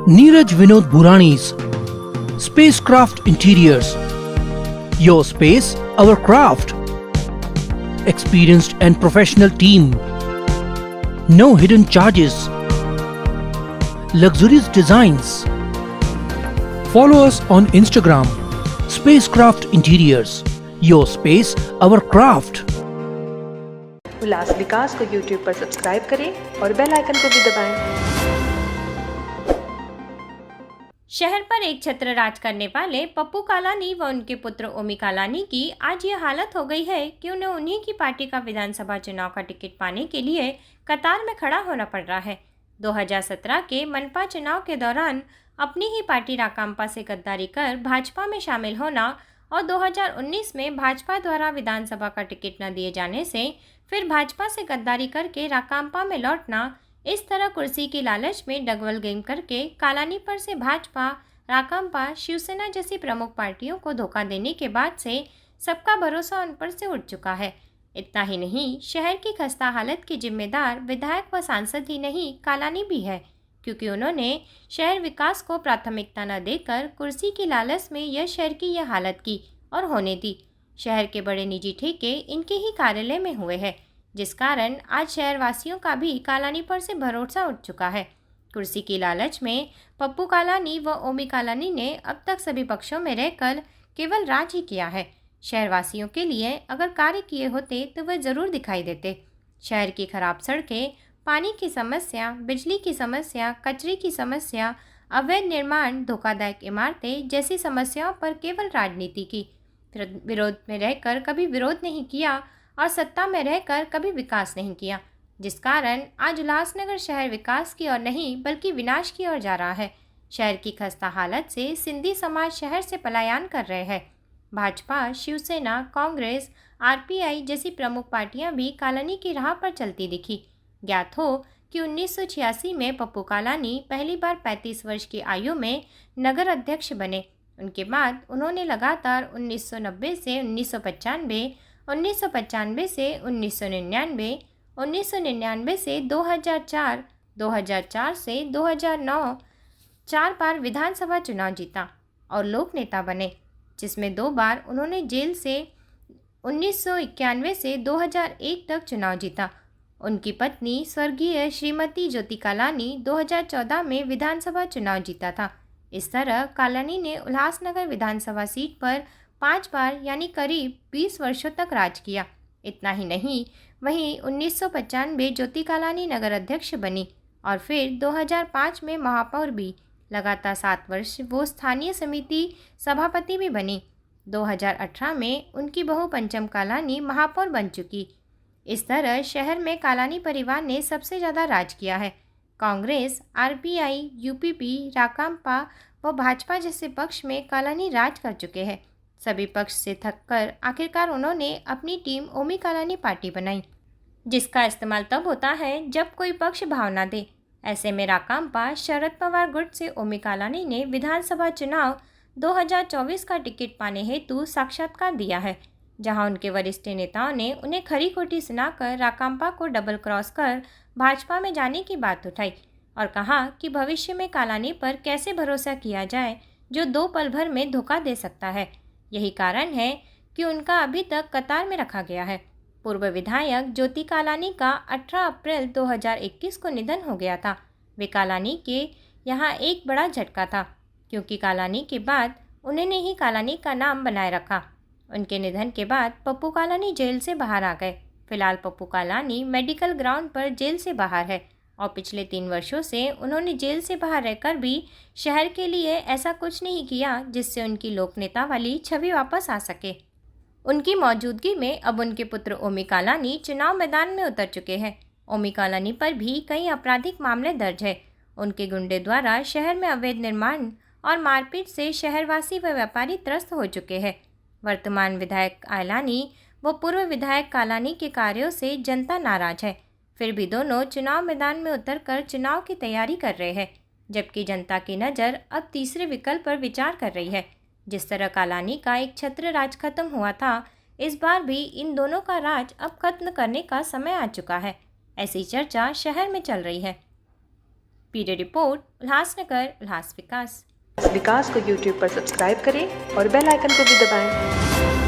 Neeraj Vinod Burani's Spacecraft Interiors. Your space, our craft. Experienced and professional team. No hidden charges. Luxurious designs. Follow us on Instagram. Spacecraft Interiors. Your space, our craft. उल्लास विकास को YouTube पर subscribe करें और bell icon को भी दबाएं। शहर पर एक छत्र राज करने वाले पप्पू कालानी व उनके पुत्र ओमी कालानी की आज ये हालत हो गई है कि उन्हें उन्हीं की पार्टी का विधानसभा चुनाव का टिकट पाने के लिए कतार में खड़ा होना पड़ रहा है। 2017 के मनपा चुनाव के दौरान अपनी ही पार्टी राकांपा से गद्दारी कर भाजपा में शामिल होना और 2019 में भाजपा द्वारा विधानसभा का टिकट न दिए जाने से फिर भाजपा से गद्दारी करके राकांपा में लौटना, इस तरह कुर्सी की लालच में डगवल गेम करके कालानी पर से भाजपा, राकांपा, शिवसेना जैसी प्रमुख पार्टियों को धोखा देने के बाद से सबका भरोसा उन पर से उठ चुका है। इतना ही नहीं, शहर की खस्ता हालत की जिम्मेदार विधायक व सांसद ही नहीं, कालानी भी है, क्योंकि उन्होंने शहर विकास को प्राथमिकता न देकर कुर्सी की लालच में यह शहर की यह हालत की और होने दी। शहर के बड़े निजी ठेके इनके ही कार्यालय में हुए हैं, जिस कारण आज शहरवासियों का भी कालानी पर से भरोसा उठ चुका है। कुर्सी की लालच में पप्पू कालानी व ओमी कालानी ने अब तक सभी पक्षों में रहकर केवल राज ही किया है। शहरवासियों के लिए अगर कार्य किए होते तो वह ज़रूर दिखाई देते। शहर की खराब सड़कें, पानी की समस्या, बिजली की समस्या, कचरे की समस्या, अवैध निर्माण, धोखादायक इमारतें जैसी समस्याओं पर केवल राजनीति की। विरोध में रहकर कभी विरोध नहीं किया और सत्ता में रहकर कभी विकास नहीं किया, जिस कारण आज उल्लासनगर शहर विकास की ओर नहीं बल्कि विनाश की ओर जा रहा है। शहर की खस्ता हालत से सिंधी समाज शहर से पलायन कर रहे हैं। भाजपा, शिवसेना, कांग्रेस, आरपीआई जैसी प्रमुख पार्टियां भी कालानी की राह पर चलती दिखी। ज्ञात हो कि 1986 में पप्पू कालानी पहली बार 35 वर्ष की आयु में नगर अध्यक्ष बने। उनके बाद उन्होंने लगातार 1990 से 1995, 1995 से 1999, 1999 से 2004, 2004 से 2009 4 बार विधानसभा चुनाव जीता और लोक नेता बने, जिसमें 2 बार उन्होंने जेल से 1991 से 2001 तक चुनाव जीता। उनकी पत्नी स्वर्गीय श्रीमती ज्योति कालानी 2014 में विधानसभा चुनाव जीता था। इस तरह कालानी ने उल्लासनगर विधानसभा सीट पर 5 बार यानी करीब 20 वर्षों तक राज किया। इतना ही नहीं, वहीं 1995 ज्योति कालानी नगर अध्यक्ष बनी और फिर 2005 में महापौर भी। लगातार 7 वर्ष वो स्थानीय समिति सभापति भी बनी। 2018 में उनकी बहू पंचम कालानी महापौर बन चुकी। इस तरह शहर में कालानी परिवार ने सबसे ज़्यादा राज किया है। कांग्रेस, आरपीआई, यूपीपी, राकांपा व भाजपा जैसे पक्ष में कालानी राज कर चुके हैं। सभी पक्ष से थककर आखिरकार उन्होंने अपनी टीम ओमी कालानी पार्टी बनाई, जिसका इस्तेमाल तब होता है जब कोई पक्ष भावना दे। ऐसे में राकांपा शरद पवार गुट से ओमी कालानी ने विधानसभा चुनाव 2024 का टिकट पाने हेतु साक्षात्कार दिया है, जहां उनके वरिष्ठ नेताओं ने उन्हें खरी खोटी सुनाकर राकांपा को डबल क्रॉस कर भाजपा में जाने की बात उठाई और कहा कि भविष्य में कालानी पर कैसे भरोसा किया जाए, जो 2 पल भर में धोखा दे सकता है। यही कारण है कि उनका अभी तक कतार में रखा गया है। पूर्व विधायक ज्योति कालानी का 18 अप्रैल 2021 को निधन हो गया था। वे कालानी के यहाँ एक बड़ा झटका था, क्योंकि कालानी के बाद उन्होंने ही कालानी का नाम बनाए रखा। उनके निधन के बाद पप्पू कालानी जेल से बाहर आ गए। फिलहाल पप्पू कालानी मेडिकल ग्राउंड पर जेल से बाहर है और पिछले 3 वर्षों से उन्होंने जेल से बाहर रहकर भी शहर के लिए ऐसा कुछ नहीं किया जिससे उनकी लोकनेता वाली छवि वापस आ सके। उनकी मौजूदगी में अब उनके पुत्र ओमी कालानी चुनाव मैदान में उतर चुके हैं। ओमी कालानी पर भी कई आपराधिक मामले दर्ज है। उनके गुंडे द्वारा शहर में अवैध निर्माण और मारपीट से शहरवासी व व्यापारी त्रस्त हो चुके हैं। वर्तमान विधायक आयलानी व पूर्व विधायक कालानी के कार्यों से जनता नाराज है। फिर भी दोनों चुनाव मैदान में उतरकर चुनाव की तैयारी कर रहे हैं, जबकि जनता की नज़र अब तीसरे विकल्प पर विचार कर रही है। जिस तरह कालानी का एक छत्र राज खत्म हुआ था, इस बार भी इन दोनों का राज अब खत्म करने का समय आ चुका है। ऐसी चर्चा शहर में चल रही है। ब्यूरो रिपोर्ट, उल्लासनगर, उल्लास विकास। विकास को YouTube पर सब्सक्राइब करें और बेल आइकन को भी दबाएं।